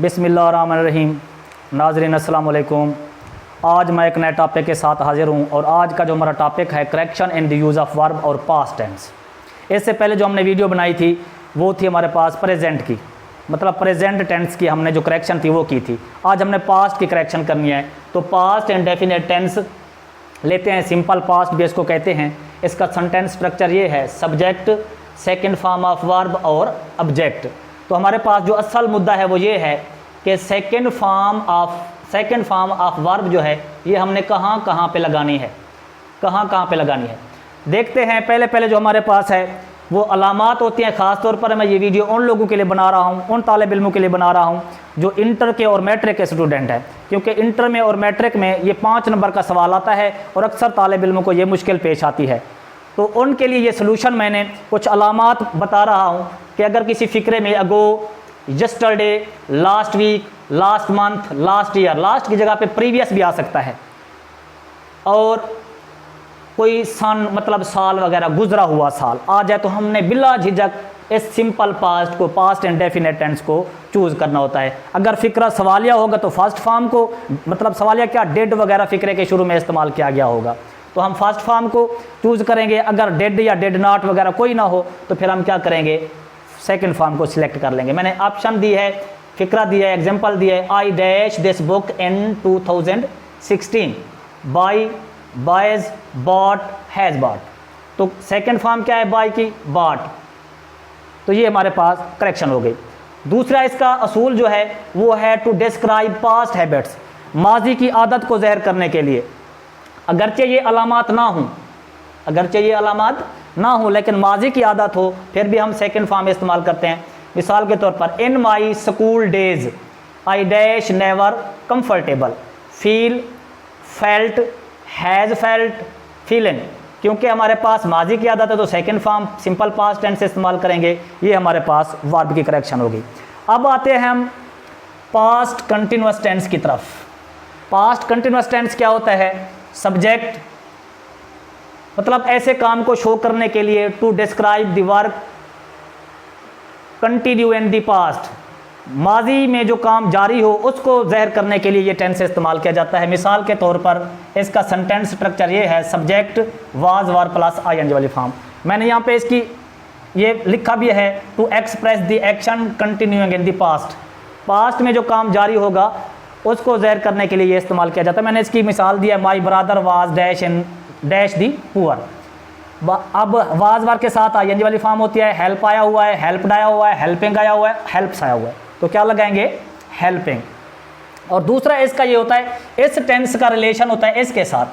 बिस्मिल्लाहिर्रहमानिर्रहीम। नाज़रीन अस्सलाम वालेकुम। आज मैं एक नए टॉपिक के साथ हाज़िर हूँ और आज का जो हमारा टॉपिक है correction in the use of verb और पास्ट टेंस। इससे पहले जो हमने वीडियो बनाई थी वो थी हमारे पास प्रेजेंट की, मतलब प्रेजेंट टेंस की हमने जो करेक्शन थी वो की थी। आज हमने पास्ट की करेक्शन करनी है, तो पास्ट इंडेफिनिट टेंस लेते हैं। सिंपल पास्ट भी इसको कहते हैं। इसका सेंटेंस स्ट्रक्चर ये है, subject, second form of verb और ऑब्जेक्ट। तो हमारे पास जो असल मुद्दा है वो ये है कि सेकंड फॉर्म ऑफ वर्ब जो है ये हमने कहाँ कहाँ पे लगानी है, देखते हैं। पहले जो हमारे पास है वो अलामात होती हैं। ख़ास तौर पर मैं ये वीडियो उन लोगों के लिए बना रहा हूँ, उन तालिब इल्मों के लिए बना रहा हूँ जो इंटर के और मैट्रिक के स्टूडेंट हैं, क्योंकि इंटर में और मैट्रिक में ये 5 नंबर का सवाल आता है और अक्सर तालिब इल्मों को ये मुश्किल पेश आती है। तो उनके लिए ये सलूशन मैंने कुछ अलामात बता रहा हूँ कि अगर किसी फ़िक्रे में ago, yesterday, last week, last month, last year, last की जगह पे प्रीवियस भी आ सकता है, और कोई सन मतलब साल वगैरह, गुजरा हुआ साल आ जाए, तो हमने बिला झिझक इस सिंपल पास्ट को, पास्ट इंडेफिनिट टेंस को चूज़ करना होता है। अगर फ़िक्रा सवालिया होगा तो फर्स्ट फॉर्म को, मतलब सवालिया क्या, डेड वगैरह फ़िक्रे के शुरू में इस्तेमाल किया गया होगा, तो हम फर्स्ट फॉर्म को चूज़ करेंगे। अगर डेड या डेड नॉट वगैरह कोई ना हो तो फिर हम क्या करेंगे, सेकंड फॉर्म को सिलेक्ट कर लेंगे। मैंने ऑप्शन दी है, फ़िक्रा दिया है, एग्जांपल दिया है, I dash this book in 2016, buy, buys, bought, has bought. तो सेकंड फॉर्म क्या है बाई की, बॉट। तो ये हमारे पास करेक्शन हो गई। दूसरा इसका असूल जो है वो है टू डिस्क्राइब पास्ट हैबिट्स, माजी की आदत को ज़ाहिर करने के लिए। अगरचे ये अलामात ना हो, लेकिन माजी की आदत हो, फिर भी हम सेकंड फॉर्म इस्तेमाल करते हैं। मिसाल के तौर पर, in my school days I dash never comfortable, feel, felt, has felt, feeling. क्योंकि हमारे पास माजी की आदत है तो second form simple past tense से इस्तेमाल करेंगे। ये हमारे पास वर्ब की करेक्शन होगी। अब आते हैं हम पास्ट कंटिन्यूअस टेंस की तरफ। पास्ट कंटिन्यूअस टेंस क्या होता है, सब्जेक्ट, मतलब ऐसे काम को शो करने के लिए, to describe the work continue in the past, माजी में जो काम जारी हो उसको ज़ाहिर करने के लिए ये टेंस इस्तेमाल किया जाता है। मिसाल के तौर पर इसका सेंटेंस स्ट्रक्चर ये है, subject was were plus ING वाली फॉर्म। मैंने यहाँ पे इसकी ये लिखा भी है, to express the action continuing in the past, past में जो काम जारी होगा उसको ज़ाहिर करने के लिए ये इस्तेमाल किया जाता है। मैंने इसकी मिसाल दी है, my brother was dash in dash the poor. अब वाज वर के साथ आईएनजी वाली फॉर्म होती है, हेल्प आया हुआ है, हेल्प्ड आया हुआ है, हेल्पिंग आया हुआ है, हेल्प्स आया हुआ है, तो क्या लगाएंगे, हेल्पिंग। और दूसरा इसका ये होता है, इस टेंस का रिलेशन होता है इसके साथ,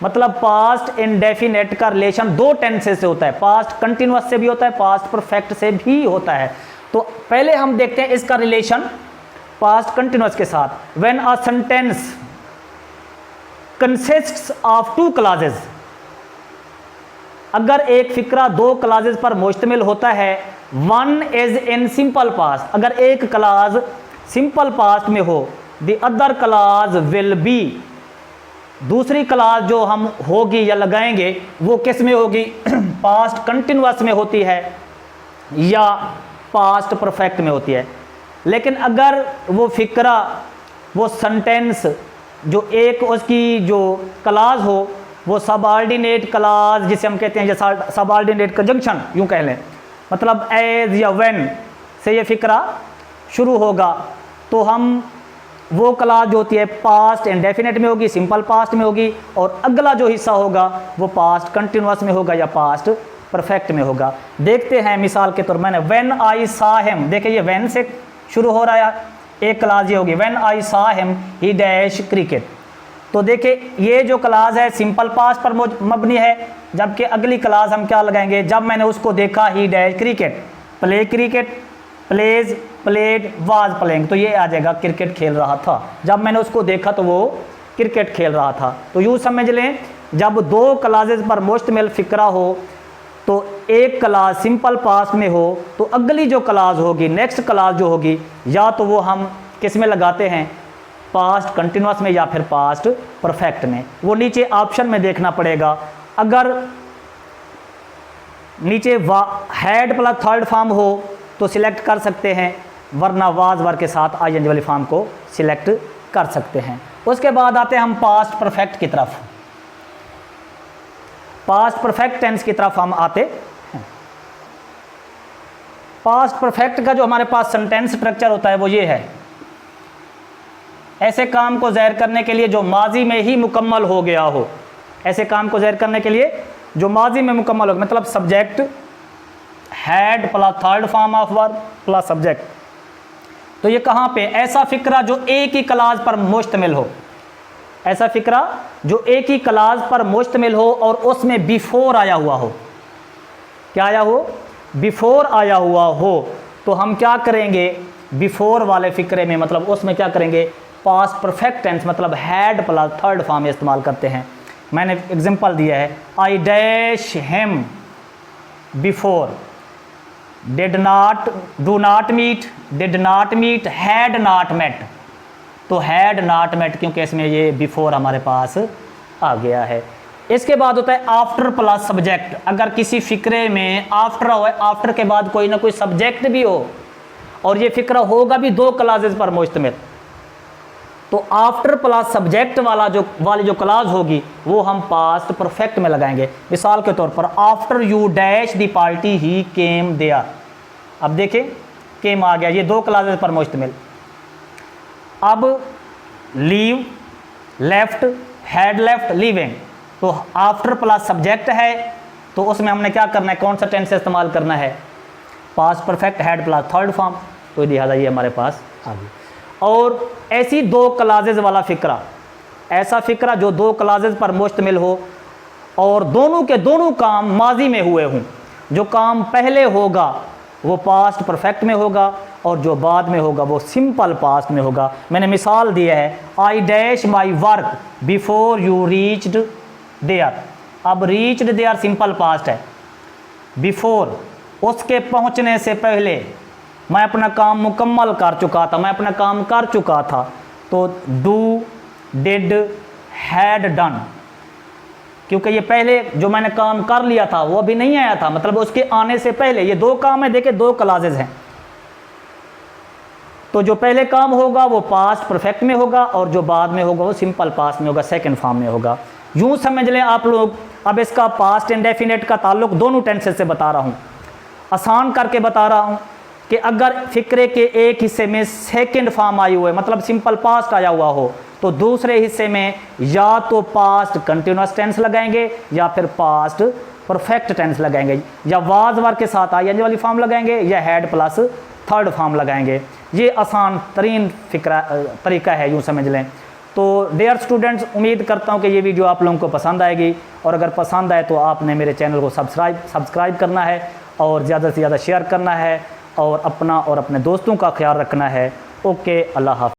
मतलब पास्ट इंडेफिनिट का रिलेशन 2 टेंसेस से होता है, पास्ट कंटिन्यूअस से भी होता है, पास्ट परफेक्ट से भी होता है। तो पहले हम देखते हैं इसका रिलेशन पास्ट कंटिन्यूअस के साथ। When a sentence consists of 2 clauses, अगर एक फिक्रा 2 क्लॉजेज पर मुश्तमिल होता है, one is in simple past, अगर एक क्लॉज सिंपल पास्ट में हो, the other clause will be, दूसरी क्लॉज जो हम होगी या लगाएंगे वो किस में होगी, पास्ट कंटिन्यूअस में होती है या पास्ट परफेक्ट में होती है। लेकिन अगर वो फिक्रा, वो सेंटेंस जो एक उसकी जो क्लॉज हो वो सबऑर्डिनेट क्लॉज जिसे हम कहते हैं, जैसा सबऑर्डिनेट कंजंक्शन यूँ कह लें, मतलब एज या व्हेन से ये फिक्रा शुरू होगा, तो हम वो क्लॉज जो होती है पास्ट इंडेफिनिट में होगी, सिंपल पास्ट में होगी, और अगला जो हिस्सा होगा वो पास्ट कंटिन्यूअस में होगा या पास्ट परफेक्ट में होगा। देखते हैं मिसाल के तौर पर, मैंने व्हेन आई सा हिम, देखिए ये व्हेन से शुरू हो रहा है, एक क्लॉज ये होगी, व्हेन आई सा हिम ही डैश क्रिकेट। तो देखिए ये जो क्लॉज है सिंपल पास्ट पर मबनी है, जबकि अगली क्लॉज हम क्या लगाएंगे, जब मैंने उसको देखा, he dash cricket, play cricket, plays, played, was playing, तो ये आ जाएगा क्रिकेट खेल रहा था, जब मैंने उसको देखा तो वो क्रिकेट खेल रहा था। तो यूँ समझ लें, जब 2 क्लॉजेज पर मुश्तमिल फिक्रा हो, तो एक क्लॉज सिंपल पास्ट में हो तो अगली जो क्लॉज होगी, नेक्स्ट क्लॉज जो होगी, या तो वो हम किस में लगाते हैं, पास्ट कंटिन्यूअस में या फिर पास्ट परफेक्ट में। वो नीचे ऑप्शन में देखना पड़ेगा। अगर नीचे हैड प्लस थर्ड फॉर्म हो तो सिलेक्ट कर सकते हैं, वरना वाज वर के साथ आई एन जी वाली फॉर्म को सिलेक्ट कर सकते हैं। उसके बाद आते हैं हम पास्ट परफेक्ट की तरफ। पास्ट परफेक्ट टेंस की तरफ हम आते हैं। पास्ट परफेक्ट का जो हमारे पास सेंटेंस स्ट्रक्चर होता है वो ये है, ऐसे काम को ज़ाहिर करने के लिए जो माजी में ही मुकम्मल हो गया हो, ऐसे काम को ज़ाहिर करने के लिए जो माजी में मुकम्मल हो गया, मतलब subject had plus third form of verb plus subject. तो ये कहाँ पे, ऐसा फिक्रा जो एक ही क्लास पर मुश्तमिल हो, ऐसा फिक्रा जो एक ही क्लास पर मुश्तमिल हो और उसमें बिफोर आया हुआ हो। क्या आया हो, बिफोर आया हुआ हो। तो हम क्या करेंगे, बिफोर वाले फिक्रे में मतलब उसमें क्या करेंगे, पास्ट परफेक्ट टेंस मतलब हैड प्लस थर्ड फॉर्म इस्तेमाल करते हैं। मैंने एग्जांपल दिया है, I dash him before, did not, do not meet, did not meet, had not met. तो हैड नॉट मेट क्योंकि इसमें ये बिफोर हमारे पास आ गया है। इसके बाद होता है आफ्टर प्लस सब्जेक्ट। अगर किसी फिक्रे में आफ्टर हो, आफ्टर के बाद कोई ना कोई सब्जेक्ट भी हो और ये फिक्रा होगा भी दो क्लासेस पर मुश्तमिल, तो आफ्टर प्लस सब्जेक्ट वाली जो क्लास होगी वो हम पास्ट परफेक्ट में लगाएंगे। मिसाल के तौर पर after you dash the party he came there. अब देखें केम आ गया, ये दो क्लासेस पर मुश्तमिल। अब leave, left, had left, leaving, तो आफ्टर प्लस सब्जेक्ट है तो उसमें हमने क्या करना है, कौन सा टेंस इस्तेमाल करना है, past perfect had plus third form. तो लिहाजा ये हमारे पास आ गई। और ऐसी दो क्लासेस वाला फिक्रा, ऐसा फिक्रा जो दो क्लासेस पर मुश्तमिल हो और दोनों के दोनों काम माजी में हुए हों, जो काम पहले होगा वो पास्ट परफेक्ट में होगा और जो बाद में होगा वो सिंपल पास्ट में होगा। मैंने मिसाल दिया है, I dash my work before you reached there. अब रीच्ड देयर सिंपल पास्ट है, बिफोर उसके पहुंचने से पहले मैं अपना काम मुकम्मल कर चुका था, मैं अपना काम कर चुका था। तो डू, डिड, हैड डन, क्योंकि ये पहले जो मैंने काम कर लिया था वो अभी नहीं आया था, मतलब उसके आने से पहले। ये दो काम है, देखिए दो क्लासेस हैं, तो जो पहले काम होगा वो पास्ट परफेक्ट में होगा और जो बाद में होगा वो सिंपल पास्ट में होगा, सेकंड फॉर्म में होगा। यूं समझ लें आप लोग। अब इसका पास्ट इंडेफिनेट का ताल्लुक दोनों टेंसेस से बता रहा हूं, आसान करके बता रहा हूं कि अगर फिक्रे के एक हिस्से में सेकंड फॉर्म आई हुई है, मतलब सिंपल पास्ट आया हुआ हो, तो दूसरे हिस्से में या तो पास्ट कंटिन्यूअस टेंस लगाएंगे या फिर पास्ट परफेक्ट टेंस लगाएंगे, या वाज वर के साथ आई एन जी वाली फॉर्म लगाएंगे या हैड प्लस थर्ड फॉर्म लगाएंगे। ये आसान तरीन तरीका है, यूँ समझ लें। तो डियर स्टूडेंट्स, उम्मीद करता हूँ कि ये वीडियो आप लोगों को पसंद आएगी, और अगर पसंद आए तो आपने मेरे चैनल को सब्सक्राइब करना है और ज़्यादा से ज़्यादा शेयर करना है और अपना और अपने दोस्तों का ख्याल रखना है। ओके, अल्लाह हाफ़िज़।